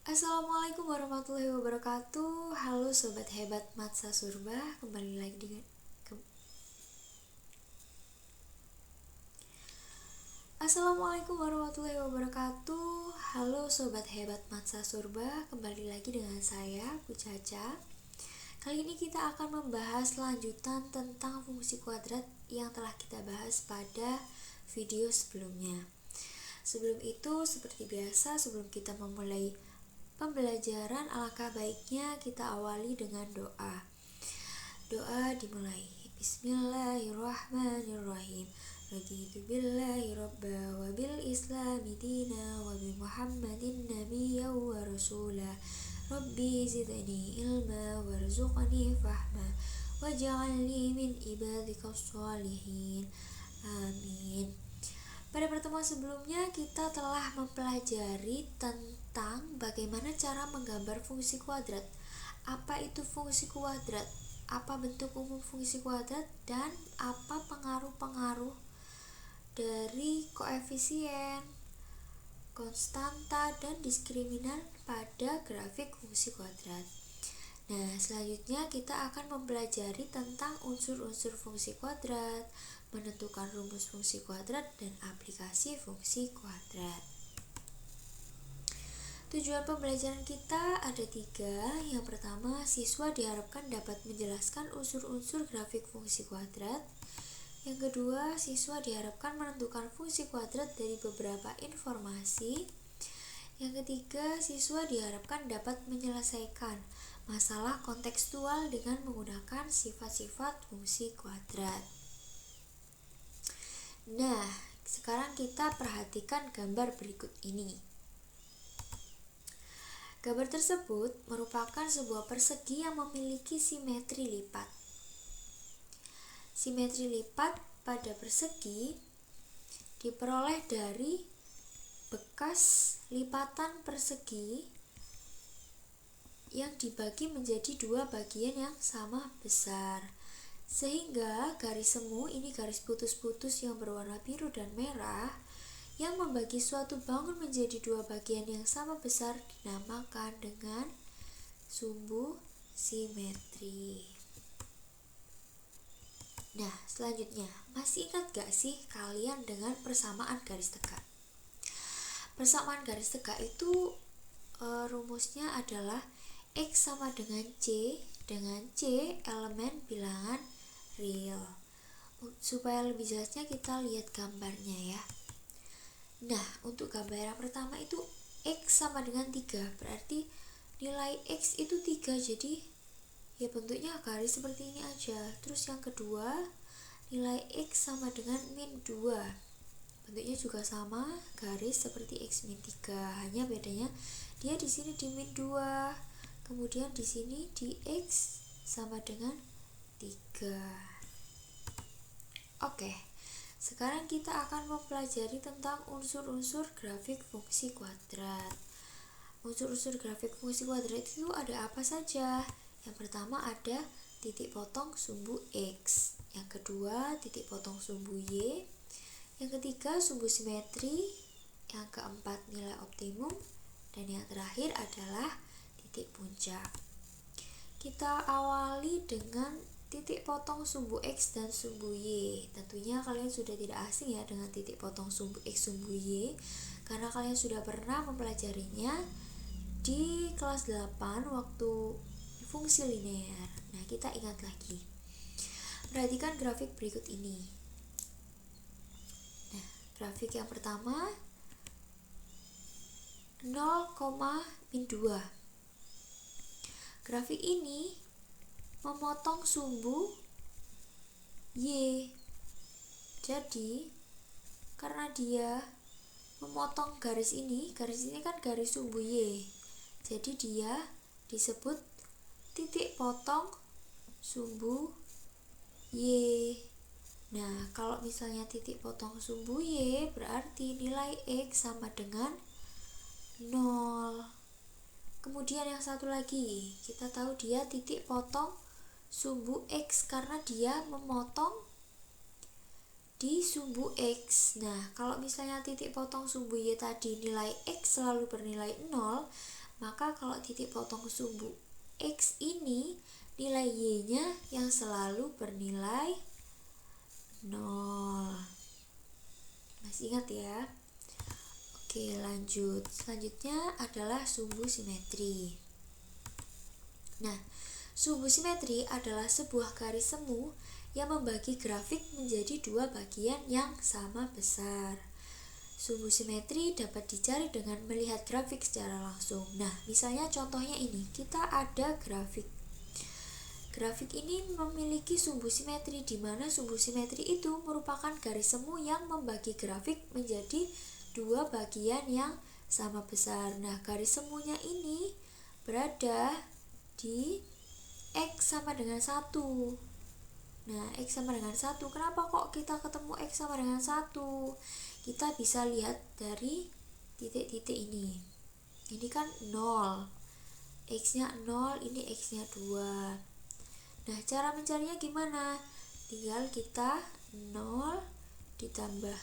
Assalamualaikum warahmatullahi wabarakatuh. Halo sobat hebat Matsa Surba, kembali lagi dengan Assalamualaikum warahmatullahi wabarakatuh. Halo sobat hebat Matsa Surba, kembali lagi dengan saya Bu Caca. Kali ini kita akan membahas lanjutan tentang fungsi kuadrat yang telah kita bahas pada video sebelumnya. Sebelum itu, seperti biasa, sebelum kita memulai pembelajaran, alangkah baiknya kita awali dengan doa. Doa dimulai. Bismillahirrahmanirrahim. Raditu billahi robba wa bil islami dina wa bi muhammadin nabiyya wa rasula. Rabbi zidni ilma warzuqni fahma waj'alni min ibadikas sholihin. Amin. Pada pertemuan sebelumnya kita telah mempelajari tentang bagaimana cara menggambar fungsi kuadrat. Apa itu fungsi kuadrat? Apa bentuk umum fungsi kuadrat? Dan apa pengaruh-pengaruh dari koefisien, konstanta, dan diskriminan pada grafik fungsi kuadrat. Nah, selanjutnya kita akan mempelajari tentang unsur-unsur fungsi kuadrat, menentukan rumus fungsi kuadrat, dan aplikasi fungsi kuadrat. Tujuan pembelajaran kita ada 3. Yang pertama, siswa diharapkan dapat menjelaskan unsur-unsur grafik fungsi kuadrat. Yang kedua, siswa diharapkan menentukan fungsi kuadrat dari beberapa informasi. Yang ketiga, siswa diharapkan dapat menyelesaikan masalah kontekstual dengan menggunakan sifat-sifat fungsi kuadrat. Nah, sekarang kita perhatikan gambar berikut ini. Gambar tersebut merupakan sebuah persegi yang memiliki simetri lipat. Simetri lipat pada persegi diperoleh dari bekas lipatan persegi yang dibagi menjadi 2 bagian yang sama besar, sehingga garis semu, ini garis putus-putus yang berwarna biru dan merah, yang membagi suatu bangun menjadi 2 bagian yang sama besar dinamakan dengan sumbu simetri. Nah, selanjutnya, masih ingat gak sih kalian dengan persamaan garis tegak? Persamaan garis tegak itu rumusnya adalah X sama dengan C elemen bilangan real. Supaya lebih jelasnya kita lihat gambarnya ya. Nah, untuk gambar yang pertama itu X sama dengan 3, berarti nilai X itu 3, jadi ya bentuknya garis seperti ini aja. Terus yang kedua, nilai X sama dengan min 2, bentuknya juga sama, garis seperti X min 3, hanya bedanya dia di sini di min 2, kemudian di sini di X sama dengan 3. Oke, sekarang kita akan mempelajari tentang unsur-unsur grafik fungsi kuadrat. Unsur-unsur grafik fungsi kuadrat itu ada apa saja? Yang pertama ada titik potong sumbu X, yang kedua titik potong sumbu Y, yang ketiga sumbu simetri, yang keempat nilai optimum, dan yang terakhir adalah titik puncak. Kita awali dengan titik potong sumbu X dan sumbu Y. Tentunya kalian sudah tidak asing ya dengan titik potong sumbu X sumbu Y, karena kalian sudah pernah mempelajarinya di kelas 8 waktu fungsi linear. Nah, kita ingat lagi. Perhatikan grafik berikut ini. Nah, grafik yang pertama 0, min 2. Grafik ini memotong sumbu Y. Jadi, karena dia memotong garis ini kan garis sumbu Y. Jadi dia disebut titik potong sumbu Y. Nah, kalau misalnya titik potong sumbu Y berarti nilai X sama dengan 0. Kemudian yang satu lagi, kita tahu dia titik potong sumbu X karena dia memotong di sumbu X. Nah, kalau misalnya titik potong sumbu Y tadi nilai X selalu bernilai 0, maka kalau titik potong sumbu X ini nilai Y-nya yang selalu bernilai 0. Masih ingat ya? Oke, lanjut. Selanjutnya adalah sumbu simetri. Nah, sumbu simetri adalah sebuah garis semu yang membagi grafik menjadi dua bagian yang sama besar. Sumbu simetri dapat dicari dengan melihat grafik secara langsung. Nah, misalnya contohnya ini, kita ada grafik. Grafik ini memiliki sumbu simetri, di mana sumbu simetri itu merupakan garis semu yang membagi grafik menjadi dua bagian yang sama besar. Nah, garis semunya ini berada di X sama dengan 1. Nah, X sama dengan 1. Kenapa kok kita ketemu X sama dengan 1? Kita bisa lihat dari titik-titik ini. Ini kan 0. X-nya 0, ini X-nya 2. Nah, cara mencarinya gimana? Tinggal kita 0 ditambah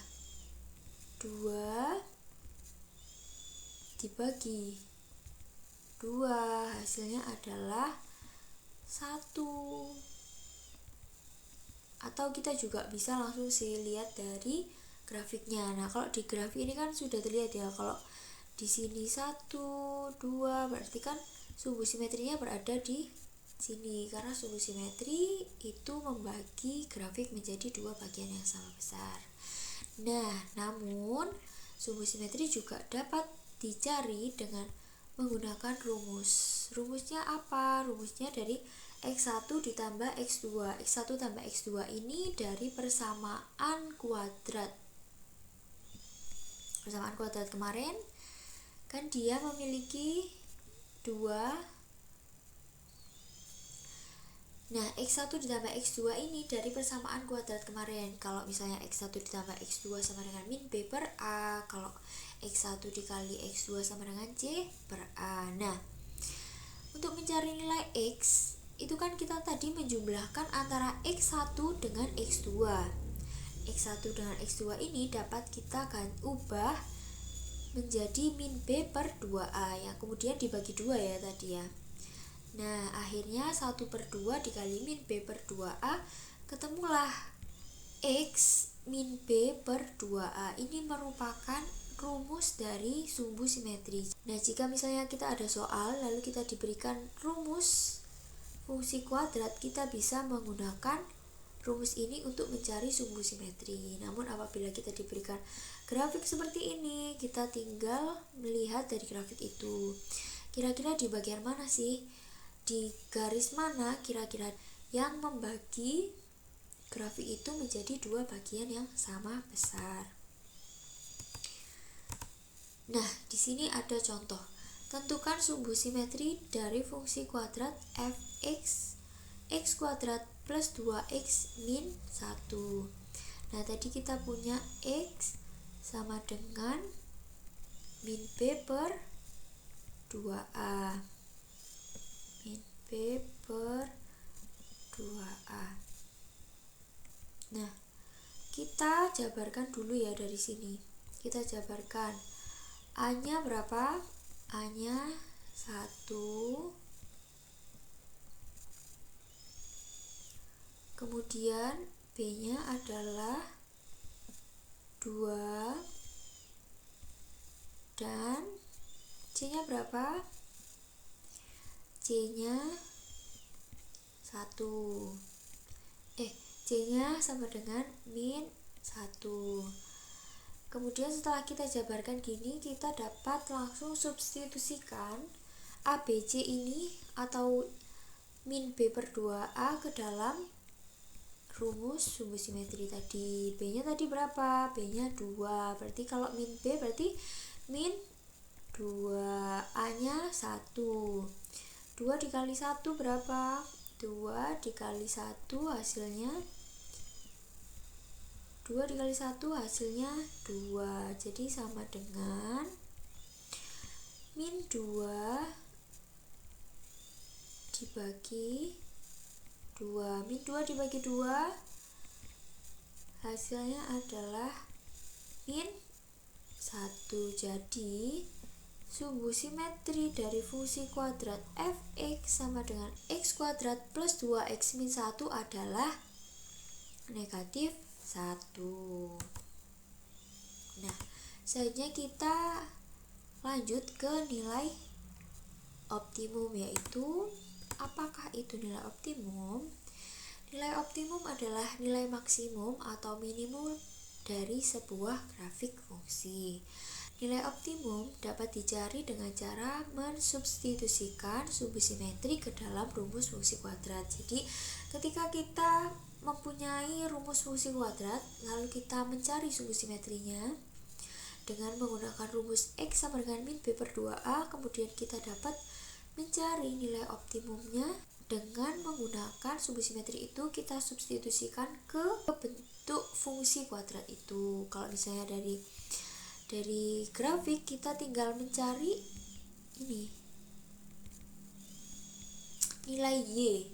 2 dibagi 2, hasilnya adalah 1. Atau kita juga bisa langsung lihat dari grafiknya. Nah, kalau di grafik ini kan sudah terlihat ya, kalau di sini 1, 2, berarti kan sumbu simetrinya berada di sini, karena sumbu simetri itu membagi grafik menjadi dua bagian yang sama besar. Nah, namun sumbu simetri juga dapat dicari dengan menggunakan rumus. Rumusnya apa? Rumusnya dari X1 ditambah X2. X1 tambah X2 ini dari persamaan kuadrat. Persamaan kuadrat kemarin kan dia memiliki 2. Nah, X1 ditambah X2 ini dari persamaan kuadrat kemarin. Kalau misalnya X1 ditambah X2 sama dengan min B per A, kalau X1 dikali X2 sama dengan C per A. Nah, untuk mencari nilai X, itu kan kita tadi menjumlahkan antara X1 dengan X2. X1 dengan X2 ini dapat kita ubah menjadi min B per 2A, yang kemudian dibagi 2 ya tadi ya. Nah, akhirnya 1 per 2 dikali min B per 2A, ketemulah X min B per 2A. Ini merupakan rumus dari sumbu simetri. Nah, jika misalnya kita ada soal, lalu kita diberikan rumus fungsi kuadrat, kita bisa menggunakan rumus ini untuk mencari sumbu simetri. Namun apabila kita diberikan grafik seperti ini, kita tinggal melihat dari grafik itu, kira-kira di bagian mana sih, di garis mana kira-kira yang membagi grafik itu menjadi dua bagian yang sama besar. Nah, di sini ada contoh. Tentukan sumbu simetri dari fungsi kuadrat fx x kuadrat plus 2x min 1. Nah, tadi kita punya x sama dengan min b per 2a. Min b per 2a. Nah, kita jabarkan dulu ya dari sini. Kita jabarkan. A-nya berapa? A-nya 1. Kemudian B-nya adalah 2. Dan C-nya berapa? C-nya 1. C-nya sama dengan min 1. Kemudian setelah kita jabarkan gini, kita dapat langsung substitusikan ABC ini atau min B per 2A ke dalam rumus sumbu simetri tadi. B-nya tadi berapa? B-nya 2. Berarti kalau min B berarti min 2. A-nya 1. 2 dikali 1 berapa? 2 dikali 1 hasilnya 2 dikali 1 hasilnya 2. Jadi sama dengan min 2 dibagi 2. Min 2 dibagi 2 hasilnya adalah min 1. Jadi sumbu simetri dari fungsi kuadrat fx sama dengan x kuadrat plus 2x min 1 adalah negatif 1. Nah, selanjutnya kita lanjut ke nilai optimum, yaitu apakah itu nilai optimum? Nilai optimum adalah nilai maksimum atau minimum dari sebuah grafik fungsi. Nilai optimum dapat dicari dengan cara mensubstitusikan sumbu simetri ke dalam rumus fungsi kuadrat. Jadi, ketika kita mempunyai rumus fungsi kuadrat, lalu kita mencari sumbu simetrinya dengan menggunakan rumus X sama dengan min B per 2A, kemudian kita dapat mencari nilai optimumnya dengan menggunakan sumbu simetri itu kita substitusikan ke bentuk fungsi kuadrat itu. Kalau misalnya dari grafik kita tinggal mencari ini nilai Y.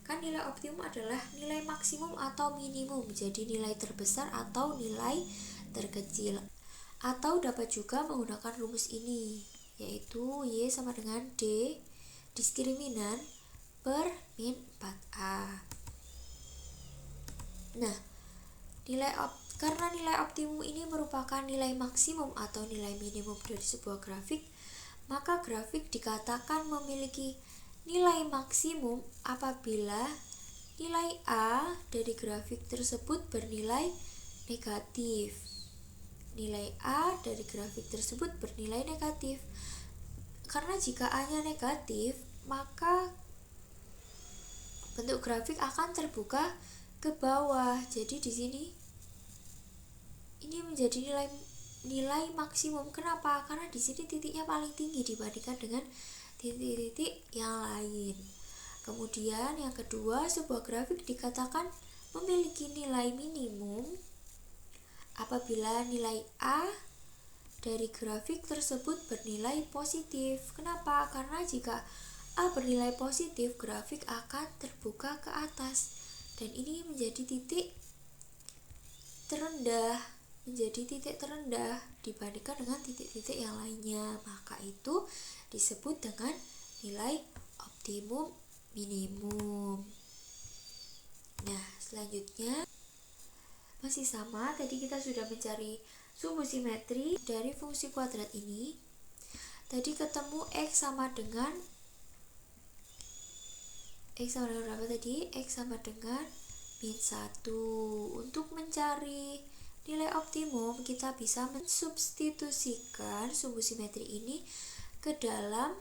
Kan nilai optimum adalah nilai maksimum atau minimum, jadi nilai terbesar atau nilai terkecil. Atau dapat juga menggunakan rumus ini, yaitu Y sama dengan D diskriminan per min 4A. Nah, karena nilai optimum ini merupakan nilai maksimum atau nilai minimum dari sebuah grafik, maka grafik dikatakan memiliki nilai maksimum apabila nilai A dari grafik tersebut bernilai negatif. Nilai A dari grafik tersebut bernilai negatif. Karena jika A-nya negatif, maka bentuk grafik akan terbuka ke bawah. Jadi di sini ini menjadi nilai maksimum. Kenapa? Karena di sini titiknya paling tinggi dibandingkan dengan titik-titik yang lain. Kemudian yang kedua, sebuah grafik dikatakan memiliki nilai minimum apabila nilai A dari grafik tersebut bernilai positif. Kenapa? Karena jika A bernilai positif, grafik akan terbuka ke atas, dan ini menjadi titik terendah dibandingkan dengan titik-titik yang lainnya. Maka itu disebut dengan nilai optimum minimum. Nah, selanjutnya masih sama, tadi kita sudah mencari sumbu simetri dari fungsi kuadrat ini. Tadi ketemu X sama dengan berapa tadi? X sama dengan min 1. Untuk mencari nilai optimum, kita bisa mensubstitusikan sumbu simetri ini ke dalam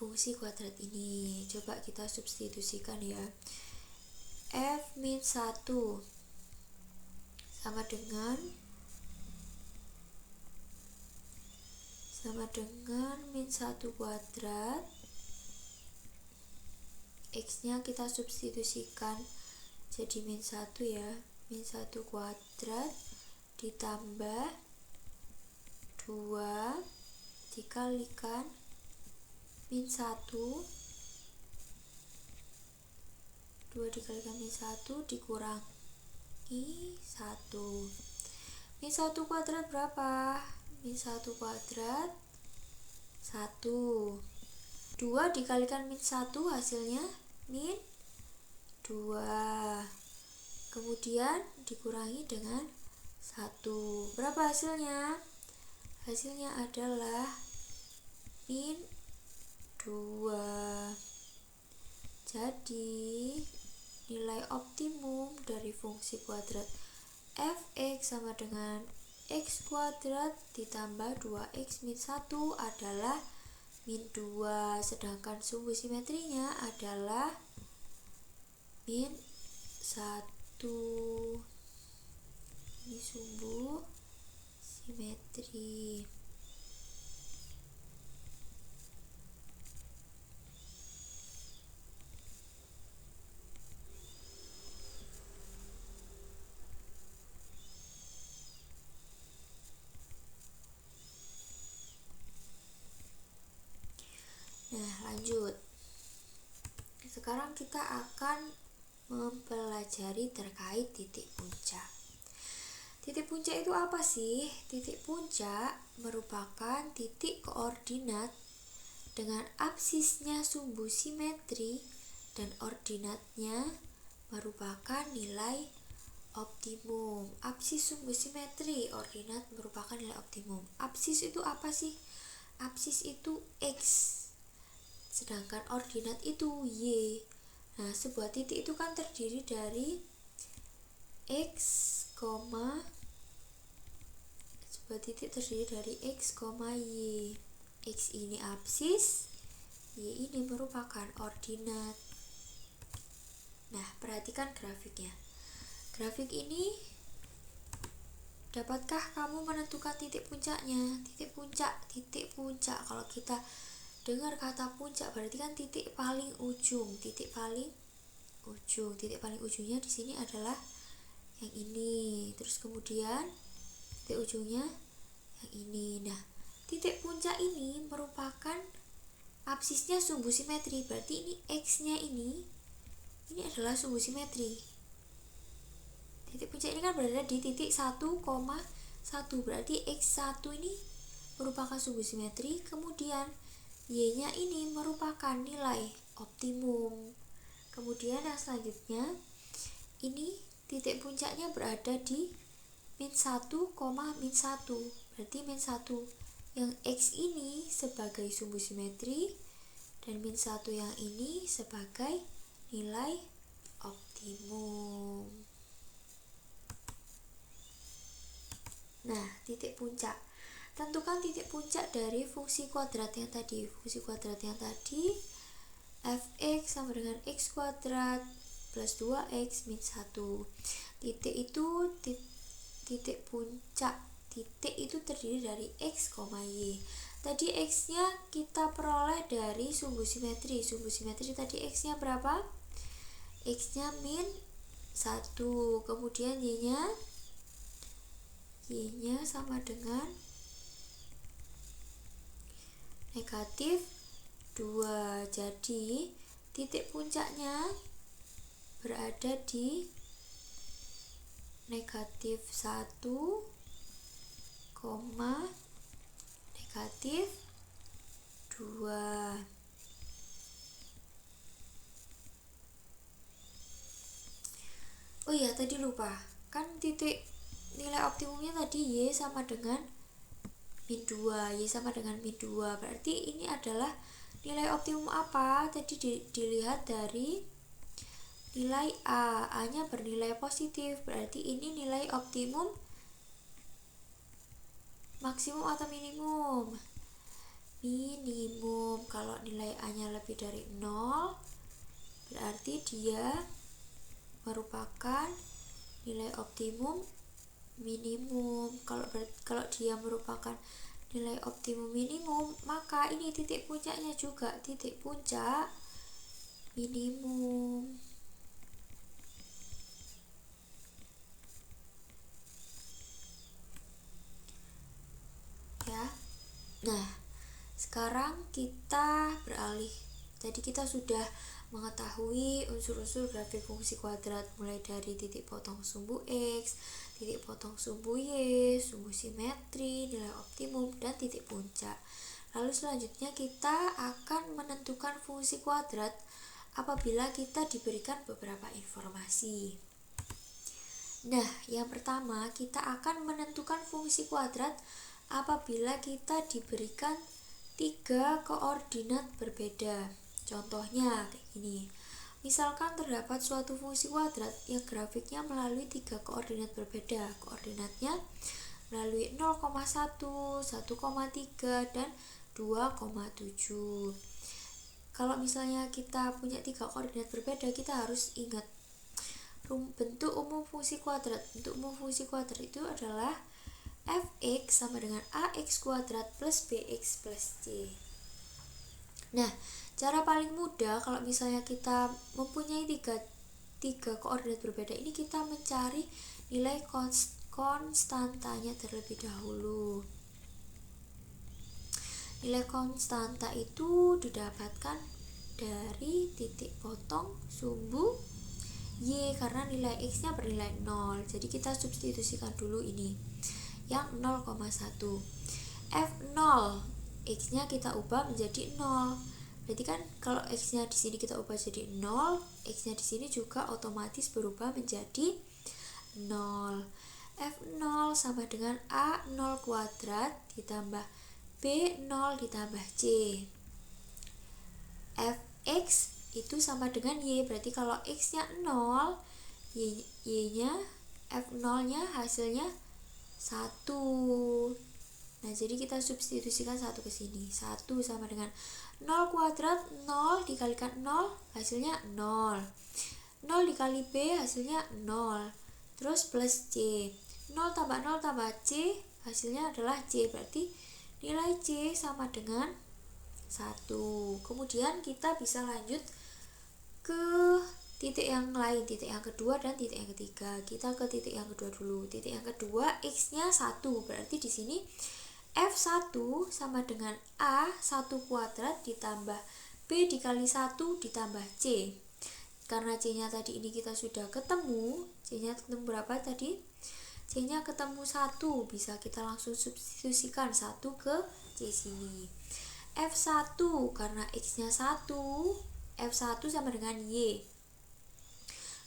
fungsi kuadrat ini. Coba kita substitusikan ya. F min 1 sama dengan min 1 kuadrat. X nya kita substitusikan jadi min 1 ya, min 1 kuadrat ditambah 2 dikalikan min 1, 2 dikalikan min 1 dikurangi 1. Min 1 kuadrat berapa? Min 1 kuadrat 1. 2 dikalikan min 1 hasilnya min 2. Kemudian dikurangi dengan 1. Berapa hasilnya? Hasilnya adalah min 2. Jadi nilai optimum dari fungsi kuadrat fx sama dengan x kuadrat ditambah 2x min 1 adalah min 2, sedangkan sumbu simetrinya adalah min 1. Ini sumbu simetri. Nah, lanjut. Sekarang kita akan mempelajari terkait titik puncak. Titik puncak itu apa sih? Titik puncak merupakan titik koordinat dengan absisnya sumbu simetri dan ordinatnya merupakan nilai optimum. Absis sumbu simetri, ordinat merupakan nilai optimum. Absis itu apa sih? Absis itu X, sedangkan ordinat itu Y. Nah, sebuah titik itu kan terdiri dari X, sebuah titik terdiri dari X, Y. X ini absis, Y ini merupakan ordinat. Nah, perhatikan grafiknya. Grafik ini, dapatkah kamu menentukan titik puncaknya? Titik puncak. Kalau kita dengar kata puncak berarti kan titik paling ujung. Titik paling ujungnya di sini adalah yang ini. Terus kemudian titik ujungnya yang ini. Nah, titik puncak ini merupakan absisnya sumbu simetri. Berarti ini X-nya ini adalah sumbu simetri. Titik puncak ini kan berada di titik 1,1. Berarti X1 ini merupakan sumbu simetri. Kemudian Y-nya ini merupakan nilai optimum. Kemudian yang selanjutnya, ini titik puncaknya berada di min 1, min 1. Berarti min 1 yang X ini sebagai sumbu simetri dan min 1 yang ini sebagai nilai optimum. Nah, titik puncak. Tentukan titik puncak dari fungsi kuadrat yang tadi. Fungsi kuadrat yang tadi fx sama dengan x kuadrat plus 2x min 1. Titik itu titik puncak. Titik itu terdiri dari x, y. Tadi x-nya kita peroleh dari sumbu simetri. Sumbu simetri tadi x-nya berapa? X-nya min 1. Kemudian y-nya sama dengan negatif 2. Jadi titik puncaknya berada di negatif 1, negatif 2. Oh iya, tadi lupa. Kan titik nilai optimumnya tadi Y sama dengan min 2. Y sama dengan min 2. Berarti ini adalah nilai optimum apa? Tadi dilihat dari nilai A. A-nya bernilai positif. Berarti ini nilai optimum maksimum atau minimum? Minimum. Kalau nilai A-nya lebih dari 0, berarti dia merupakan nilai optimum minimum. Kalau dia merupakan nilai optimum minimum, maka ini titik puncaknya juga titik puncak minimum. Ya. Nah, sekarang kita beralih. Jadi kita sudah mengetahui unsur-unsur grafik fungsi kuadrat, mulai dari titik potong sumbu X, titik potong sumbu Y, sumbu simetri, nilai optimum, dan titik puncak. Lalu selanjutnya kita akan menentukan fungsi kuadrat apabila kita diberikan beberapa informasi. Nah, yang pertama kita akan menentukan fungsi kuadrat apabila kita diberikan 3 koordinat berbeda. Contohnya kayak gini. Misalkan terdapat suatu fungsi kuadrat yang grafiknya melalui 3 koordinat berbeda. Koordinatnya melalui 0,1, 1,3, dan 2,7. Kalau misalnya kita punya 3 koordinat berbeda, kita harus ingat bentuk umum fungsi kuadrat. Bentuk umum fungsi kuadrat itu adalah fx sama dengan ax kuadrat plus bx plus c. Nah, cara paling mudah kalau misalnya kita mempunyai tiga koordinat berbeda ini, kita mencari nilai konstantanya terlebih dahulu. Nilai konstanta itu didapatkan dari titik potong sumbu Y karena nilai X nya bernilai 0. Jadi kita substitusikan dulu ini yang 0,1. F0 X nya kita ubah menjadi 0. Berarti kan kalau X nya di sini kita ubah jadi 0, X nya di sini juga otomatis berubah menjadi 0. F0 sama dengan A0 kuadrat ditambah B0 ditambah C. Fx itu sama dengan Y, berarti kalau X nya 0, Y nya F0 nya hasilnya 1. Nah, jadi kita substitusikan 1 ke sini. 1 sama dengan 0 kuadrat, 0 dikalikan 0 hasilnya 0. 0 dikali B hasilnya 0. Terus plus C. 0 tambah 0 tambah C hasilnya adalah C. Berarti nilai C sama dengan 1. Kemudian kita bisa lanjut ke titik yang lain, titik yang kedua dan titik yang ketiga. Kita ke titik yang kedua dulu. Titik yang kedua X nya 1. Berarti di sini F1 sama dengan A1 kuadrat ditambah B dikali 1 ditambah C. Karena C nya tadi ini kita sudah ketemu, C nya ketemu berapa tadi? C nya ketemu 1, bisa kita langsung substitusikan 1 ke C sini. F1 karena X nya 1, F1 sama dengan Y.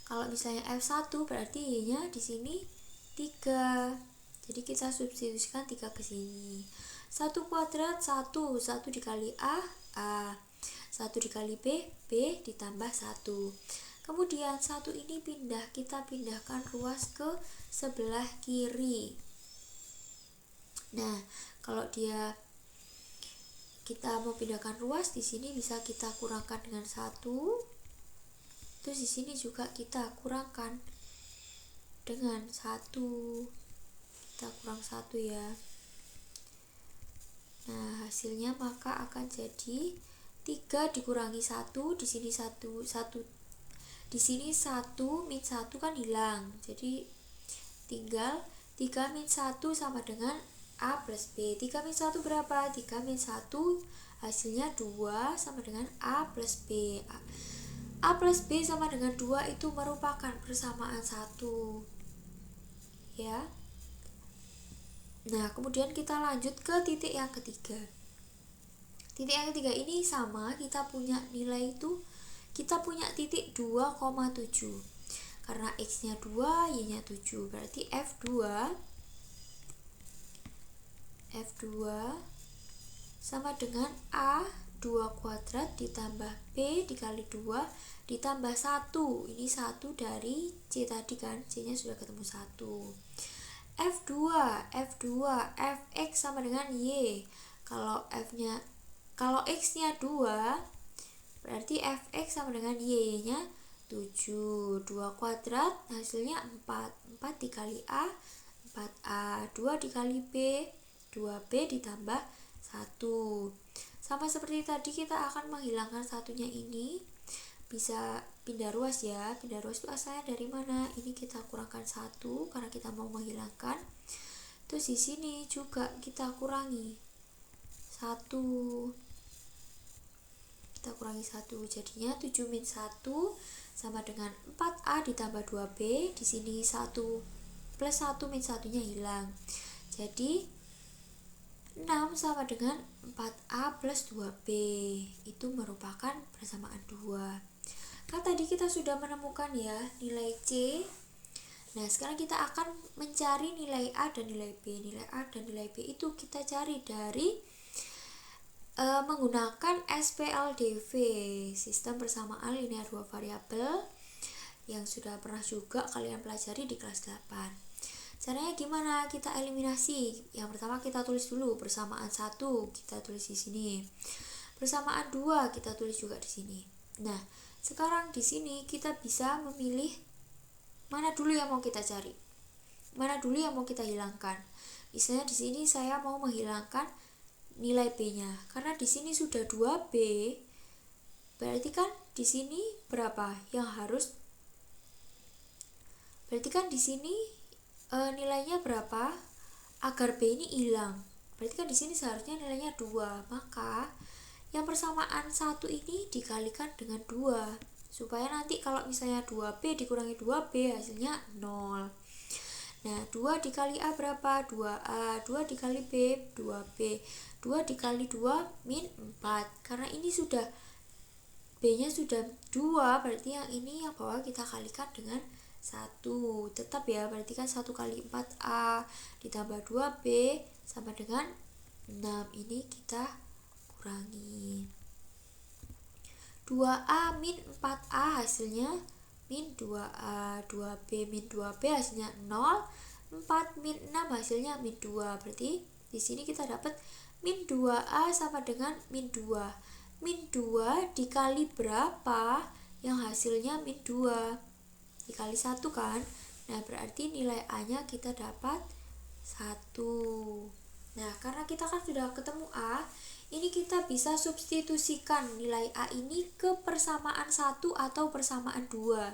Kalau misalnya F1 berarti Y nya di sini 3. Jadi kita substitusikan 3 ke sini. 1 kuadrat 1 dikali A 1 dikali B ditambah 1. Kemudian 1 ini kita pindahkan ruas ke sebelah kiri. Nah, kalau kita mau pindahkan ruas, di sini bisa kita kurangkan dengan 1. Terus di sini juga kita kurangkan dengan 1. Kita kurang 1 ya. Nah, hasilnya maka akan jadi 3 dikurangi 1, di sini 1 di sini 1 min 1 kan hilang. Jadi tinggal 3 min 1 sama dengan A plus B. 3 min 1 berapa? 3 min 1 hasilnya 2 sama dengan A plus B. A plus B sama dengan 2 itu merupakan persamaan 1. Ya. Nah, kemudian kita lanjut ke titik yang ketiga. Titik yang ketiga ini sama, kita punya nilai itu, kita punya titik 2,7. Karena X nya 2, Y nya 7. Berarti F2 sama dengan A2 kuadrat ditambah B dikali 2 ditambah 1. Ini 1 dari C tadi kan, C nya sudah ketemu 1. F2 Fx sama dengan Y. Kalau X nya 2 berarti Fx sama dengan Y nya 7. 2 kuadrat hasilnya 4 dikali A 4A. 2 dikali B 2B ditambah 1. Sama seperti tadi kita akan menghilangkan satunya ini. Bisa pindah ruas ya. Pindah ruas itu asalnya dari mana? Ini kita kurangkan 1 karena kita mau menghilangkan. Terus di sini juga kita kurangi 1. Kita kurangi 1. Jadinya 7 min 1 sama dengan 4A ditambah 2B. Di sini 1 plus 1 min 1-nya hilang. Jadi 6 sama dengan 4A plus 2B. Itu merupakan persamaan 2. Kan tadi kita sudah menemukan ya nilai C. Nah, sekarang kita akan mencari nilai A dan nilai B. Nilai A dan nilai B itu kita cari dari menggunakan SPLDV, sistem persamaan linear 2 variabel, yang sudah pernah juga kalian pelajari di kelas 8. Caranya gimana? Kita eliminasi. Yang pertama kita tulis dulu persamaan 1, kita tulis di sini. Persamaan 2 kita tulis juga di sini. Nah, sekarang di sini kita bisa memilih mana dulu yang mau kita cari, mana dulu yang mau kita hilangkan. Misalnya di sini saya mau menghilangkan nilai B-nya, karena di sini sudah 2B. Berarti kan di sini berapa yang harus? Berarti kan di sini nilainya berapa agar B ini hilang? Berarti kan di sini seharusnya nilainya 2. Maka yang persamaan 1 ini dikalikan dengan 2. supaya nanti kalau misalnya 2B dikurangi 2B hasilnya 0. Nah, 2 dikali A berapa? 2A. 2 dikali B, 2B. 2 dikali 2 min 4. Karena ini sudah B-nya sudah 2, berarti yang ini yang bawah kita kalikan dengan 1. Tetap ya, berarti kan 1 kali 4A ditambah 2B sama dengan 6. Ini kita kurangi. 2A min 4A hasilnya min 2A. 2B min 2B hasilnya 0. 4 min 6 hasilnya min 2. Berarti di sini kita dapat min 2A sama dengan min 2. Min 2 dikali berapa? Yang hasilnya min 2. Dikali 1 kan? Nah, berarti nilai A-nya kita dapat 1. Nah, karena kita kan sudah ketemu A, ini kita bisa substitusikan nilai A ini ke persamaan 1 atau persamaan 2.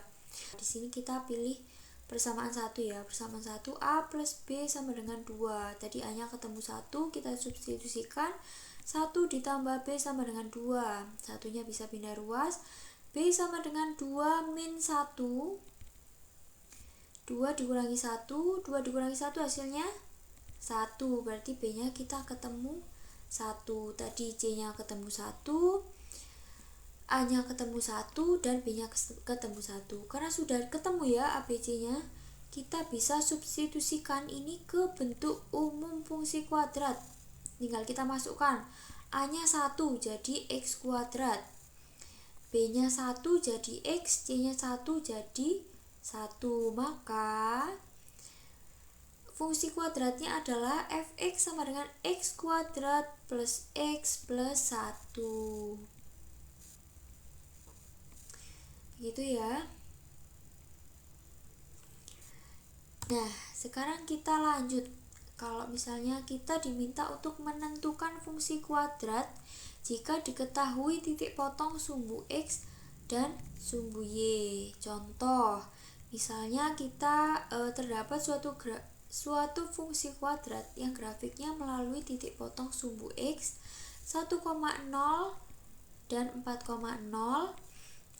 Di sini kita pilih persamaan 1 ya. Persamaan 1 A plus B sama dengan 2. Tadi A-nya ketemu 1, kita substitusikan 1 ditambah B sama dengan 2. Satunya bisa pindah ruas. B sama dengan 2 min 1. 2 dikurangi 1. 2 dikurangi 1 hasilnya 1. Berarti B-nya kita ketemu 1. Tadi C-nya ketemu 1. A-nya ketemu 1 dan B-nya ketemu 1. Karena sudah ketemu ya A, B, C-nya, kita bisa substitusikan ini ke bentuk umum fungsi kuadrat. Tinggal kita masukkan A-nya 1 jadi X kuadrat, B-nya 1 jadi X, C-nya 1 jadi 1. Maka fungsi kuadratnya adalah fx sama dengan x kuadrat plus x plus 1. Gitu ya. Nah, sekarang kita lanjut. Kalau misalnya kita diminta untuk menentukan fungsi kuadrat jika diketahui titik potong sumbu X dan sumbu Y. Contoh, misalnya kita terdapat suatu fungsi kuadrat yang grafiknya melalui titik potong sumbu X 1,0 dan 4,0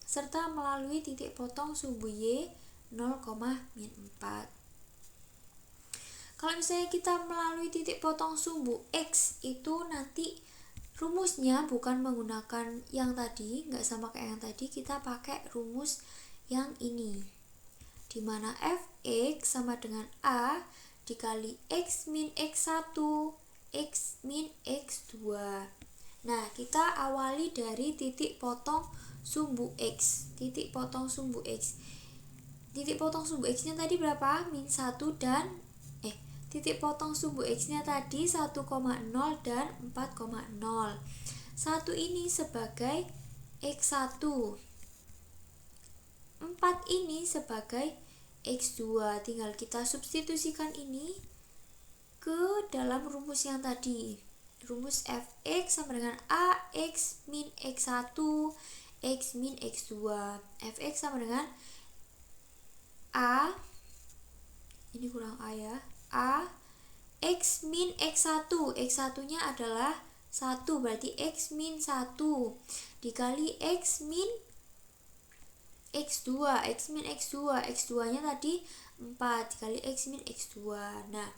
serta melalui titik potong sumbu Y 0, min 4. Kalau misalnya kita melalui titik potong sumbu X, itu nanti rumusnya bukan menggunakan yang tadi, nggak sama kayak yang tadi, kita pakai rumus yang ini, dimana fx sama dengan A dikali x min x1 x min x2. Nah, kita awali dari titik potong sumbu X. Titik potong sumbu X. Titik potong sumbu X-nya tadi berapa? Min 1 dan titik potong sumbu X-nya tadi 1,0 dan 4,0. 1 ini sebagai X1. 4 ini sebagai X2. Tinggal kita substitusikan ini ke dalam rumus yang tadi. Rumus fx sama dengan ax min x1 x min x2. Fx sama dengan a, ini kurang a ya, a x min x1. X1 nya adalah 1, berarti x min 1 dikali x min x2. X min x2, x2 nya tadi 4 dikali x min x2. Nah,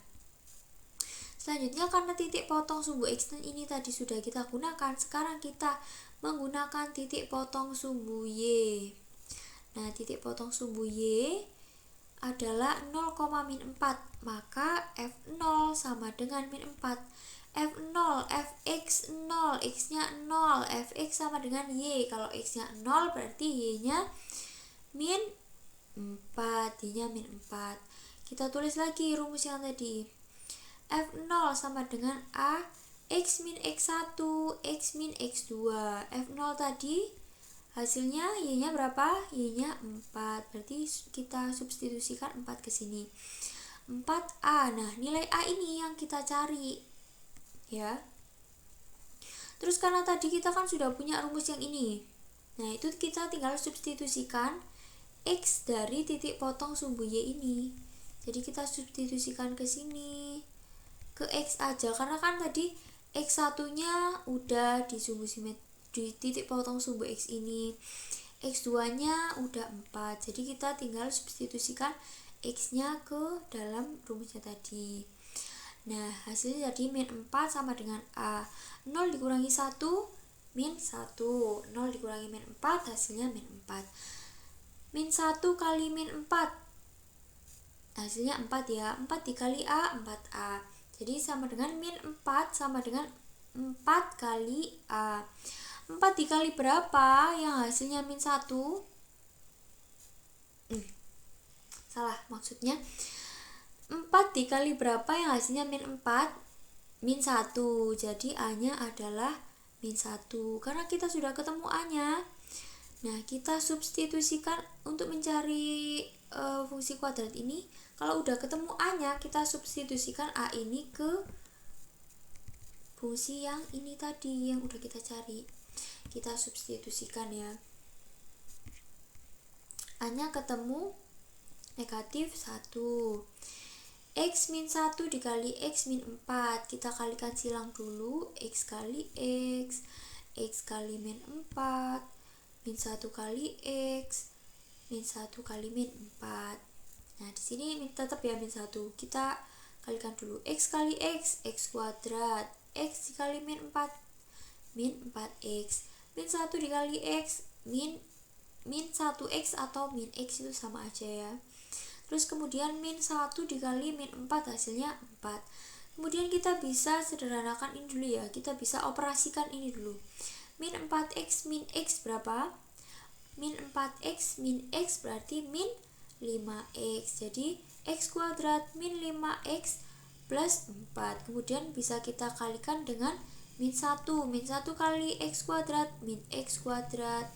selanjutnya karena titik potong sumbu X ini tadi sudah kita gunakan, sekarang kita menggunakan titik potong sumbu Y. Nah, titik potong sumbu Y adalah 0, min 4, maka f0 sama dengan min 4. f0, fx 0, x-nya 0, fx sama dengan y. Kalau x-nya 0 berarti y-nya min 4, y-nya min 4. Kita tulis lagi rumus yang tadi. f0 sama dengan a x min x1 x min x2. f0 tadi hasilnya y-nya berapa? Y-nya 4. Berarti kita substitusikan 4 ke sini. 4a. Nah, nilai a ini yang kita cari. Ya. Terus karena tadi kita kan sudah punya rumus yang ini. Nah, itu kita tinggal substitusikan x dari titik potong sumbu y ini. Jadi kita substitusikan ke sini. Ke x aja karena kan tadi x1-nya udah di titik potong sumbu X ini. X2 nya udah 4, jadi kita tinggal substitusikan X nya ke dalam rumusnya tadi. Nah hasilnya jadi min 4 sama dengan A. 0 dikurangi 1 min 1, 0 dikurangi min 4 hasilnya min 4. Min 1 kali min 4 hasilnya 4 ya, 4 dikali A 4A, jadi sama dengan min 4 sama dengan 4 kali A. 4 dikali berapa yang hasilnya min 1? Salah, maksudnya 4 dikali berapa yang hasilnya min 4? Min 1, jadi A nya adalah min 1 karena kita sudah ketemu A nya. Nah kita substitusikan untuk mencari fungsi kuadrat ini. Kalau udah ketemu A nya, kita substitusikan A ini ke fungsi yang ini tadi yang udah kita cari. Kita substitusikan ya. A nya ketemu negatif 1. X min 1 dikali X min 4, kita kalikan silang dulu. X kali X, X kali min 4, min 1 kali X, min 1 kali min 4. Nah di sini tetap ya min 1, kita kalikan dulu. X kali X, X kuadrat, X dikali min 4, min 4X, min 1 dikali X, min 1X atau min X itu sama aja ya. Terus kemudian min 1 dikali min 4 hasilnya 4. Kemudian kita bisa sederhanakan ini dulu ya, kita bisa operasikan ini dulu. Min 4X min X berapa? Min 4X min X berarti min 5X, jadi X kuadrat min 5X plus 4. Kemudian bisa kita kalikan dengan min 1, min 1 kali X kuadrat min X kuadrat,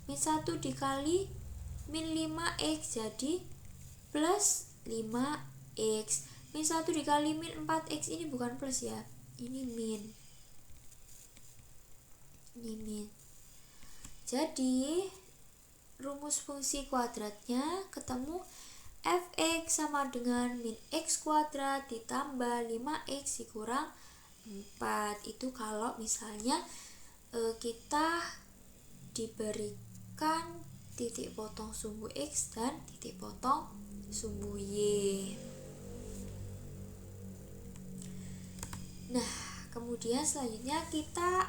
min 1 dikali min 5X jadi plus 5X. Min 1 dikali min 4X ini bukan plus ya, ini min. Ini min. Jadi rumus fungsi kuadratnya ketemu fx sama dengan min x kuadrat ditambah 5x dikurang 4. Itu kalau misalnya kita diberikan titik potong sumbu x dan titik potong sumbu y. Nah, kemudian selanjutnya kita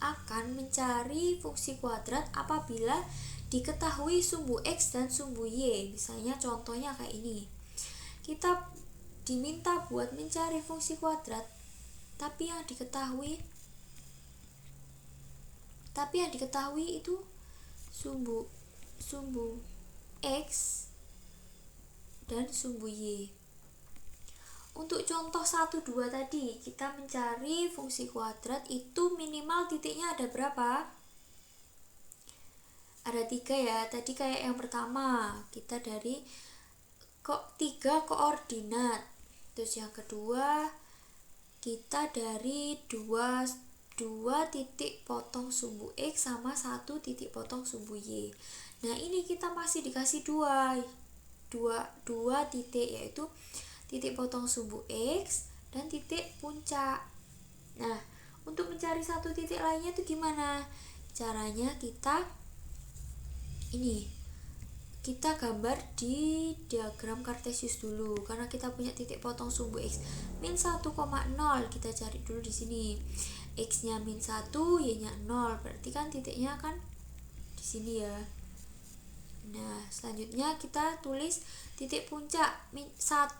akan mencari fungsi kuadrat apabila diketahui sumbu x dan sumbu y. Misalnya contohnya kayak ini. Kita diminta buat mencari fungsi kuadrat, tapi yang diketahui itu sumbu x dan sumbu y. Untuk contoh 1, 2 tadi, kita mencari fungsi kuadrat itu minimal titiknya ada berapa? Ada 3 ya. Tadi kayak yang pertama, kita dari 3 koordinat. Terus yang kedua, kita dari 2 titik potong sumbu x sama 1 titik potong sumbu y. Nah, ini kita masih dikasih 2 titik, yaitu titik potong sumbu x dan titik puncak. Nah, untuk mencari 1 titik lainnya itu gimana? Caranya kita gambar di diagram kartesius dulu, karena kita punya titik potong sumbu x min 1,0, kita cari dulu di sini. X nya min 1, y nya 0, berarti kan titiknya kan di sini ya. Nah, selanjutnya kita tulis titik puncak min 1,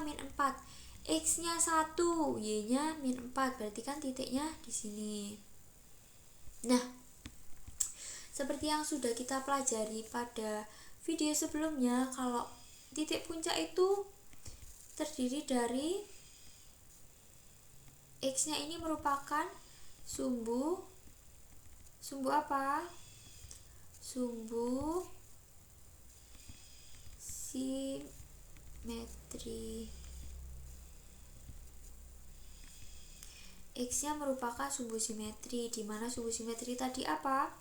min 4. X nya 1, y nya min 4, berarti kan titiknya di sini. Nah, seperti yang sudah kita pelajari pada video sebelumnya, kalau titik puncak itu terdiri dari x nya ini merupakan sumbu apa? Sumbu simetri. X nya merupakan sumbu simetri, di mana sumbu simetri tadi apa?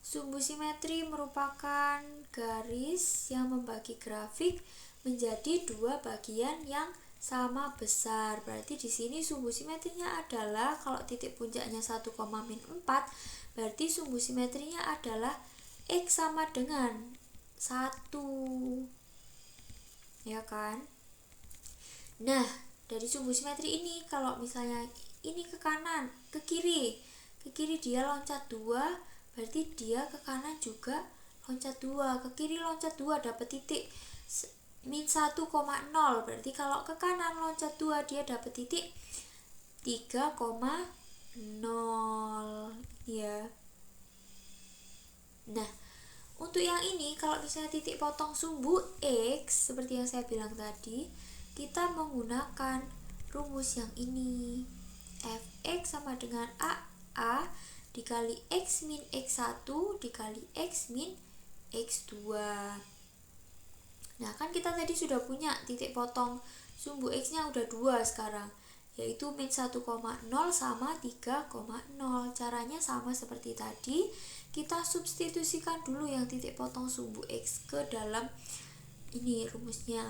Sumbu simetri merupakan garis yang membagi grafik menjadi 2 bagian yang sama besar. Berarti di sini sumbu simetrinya adalah, kalau titik puncaknya 1, min 4, berarti sumbu simetrinya adalah X sama dengan 1, ya kan? Nah, dari sumbu simetri ini, kalau misalnya ini ke kanan, ke kiri dia loncat 2, berarti dia ke kanan juga loncat 2, ke kiri loncat 2, dapat titik min 1,0, berarti kalau ke kanan loncat 2 dia dapat titik 3,0 ya. Nah, untuk yang ini, kalau misalnya titik potong sumbu X seperti yang saya bilang tadi, kita menggunakan rumus yang ini. Fx sama dengan AA dikali X min X1 dikali X min X2. Nah, kan kita tadi sudah punya titik potong sumbu X nya udah 2 sekarang, yaitu min 1,0 sama 3,0. Caranya sama seperti tadi, kita substitusikan dulu yang titik potong sumbu X ke dalam ini rumusnya.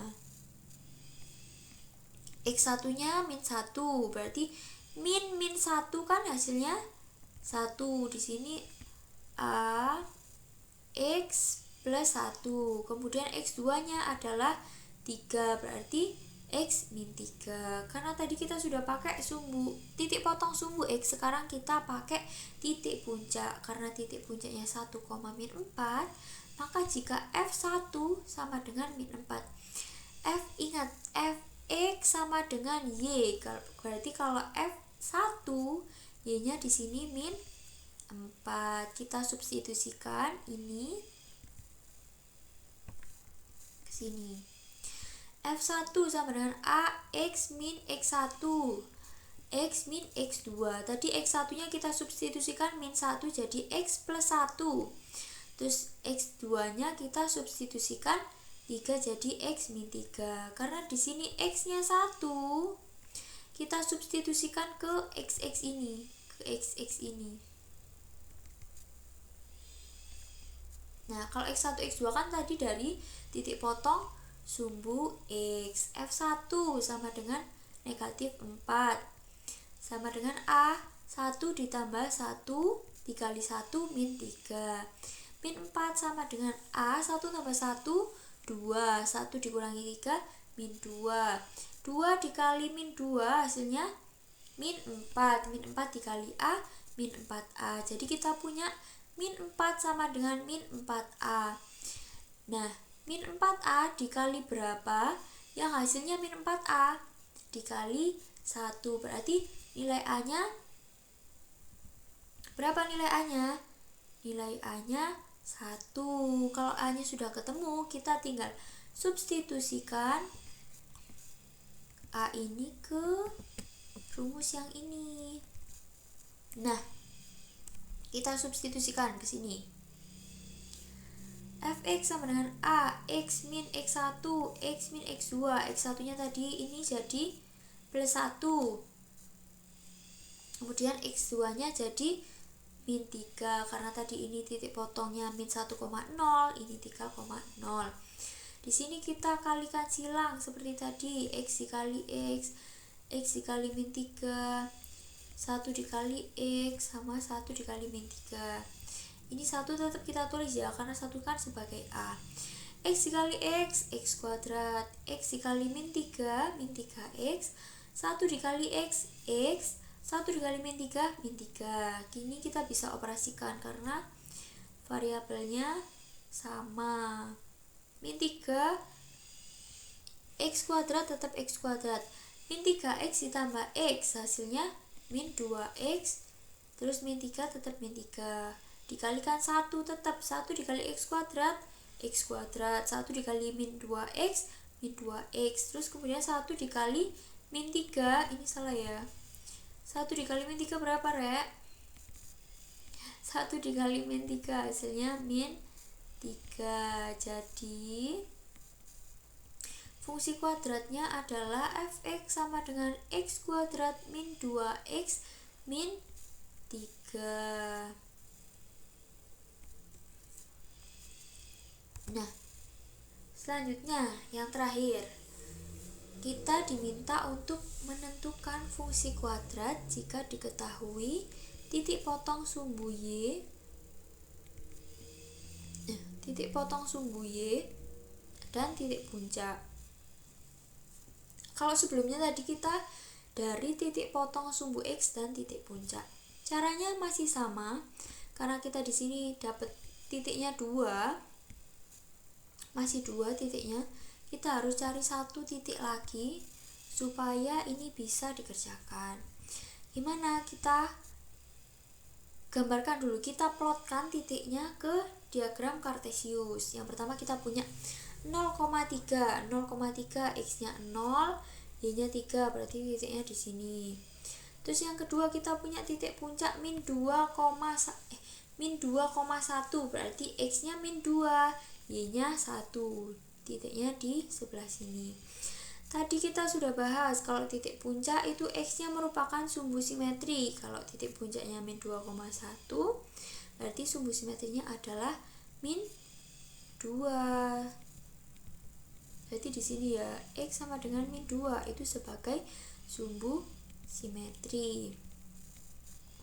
X1 nya min 1, berarti min 1 kan hasilnya 1. Di sini A X plus 1, kemudian X2 nya adalah 3, berarti X min 3. Karena tadi kita sudah pakai sumbu titik potong sumbu X, sekarang kita pakai titik puncak. Karena titik puncaknya 1, min 4, maka jika F1 sama dengan min 4, ingat Fx sama dengan Y, berarti kalau F1 Y nya di sini min 4. Kita substitusikan ini ke sini. F1 sama dengan AX min X1 X min X2. Tadi X1 nya kita substitusikan min 1 jadi X plus 1, terus X2 nya kita substitusikan 3 jadi X min 3. Karena di sini X nya 1, kita substitusikan ke XX ini, Nah, kalau X1, X2 kan tadi dari titik potong sumbu X. F1 sama dengan negatif 4, sama dengan A 1 ditambah 1 dikali 1 min 3. Min 4 sama dengan A 1 tambah 1 2, 1 dikurangi 3 min 2, 2 dikali min 2 hasilnya min 4, min 4 dikali A min 4A. Jadi kita punya min 4 sama dengan min 4A. Nah, min 4A dikali berapa? Yang hasilnya min 4A dikali 1, berarti nilai A nya berapa? Nilai A nya 1. Kalau A nya sudah ketemu, kita tinggal substitusikan A ini ke rumus yang ini. Nah, kita substitusikan ke sini. Fx sama dengan A X min X1 X min X2. X1 nya tadi ini jadi plus 1, kemudian X2 nya jadi min 3, karena tadi ini titik potongnya min 1,0, ini 3,0. Di sini kita kalikan silang seperti tadi, X dikali X, X dikali min 3, 1 dikali X sama 1 dikali min 3. Ini 1 tetap kita tulis ya, karena 1 kan sebagai A. X dikali X, X kuadrat. X dikali min 3, min 3X. 1 dikali X, X. 1 dikali min 3, min 3. Kini kita bisa operasikan karena variabelnya sama. Min 3, X kuadrat tetap X kuadrat. Min 3X ditambah X, hasilnya min 2X. Terus min 3 tetap min 3. Dikalikan 1, tetap 1 dikali X kuadrat, X kuadrat. 1 dikali min 2X, min 2X. Terus kemudian 1 dikali min 3, ini salah ya. 1 dikali min 3 berapa, Rek? 1 dikali min 3 hasilnya min 3. Jadi fungsi kuadratnya adalah Fx sama dengan X kuadrat min 2X min 3. Nah, selanjutnya yang terakhir, kita diminta untuk menentukan fungsi kuadrat jika diketahui titik potong sumbu Y titik potong sumbu Y, dan titik puncak. Kalau sebelumnya tadi kita dari titik potong sumbu X dan titik puncak. Caranya masih sama, karena kita di sini dapat titiknya 2, masih 2 titiknya, kita harus cari satu titik lagi supaya ini bisa dikerjakan. Gimana? Kita gambarkan dulu, kita plotkan titiknya ke diagram kartesius. Yang pertama kita punya 0,3, 0,3 X-nya 0, Y-nya 3, berarti titiknya di sini. Terus yang kedua kita punya titik puncak min 2,1, berarti X-nya min 2, Y-nya 1, titiknya di sebelah sini. Tadi kita sudah bahas kalau titik puncak itu X-nya merupakan sumbu simetri. Kalau titik puncaknya min 2,1, berarti sumbu simetrinya adalah min 2. Berarti di sini ya X sama dengan min 2 itu sebagai sumbu simetri.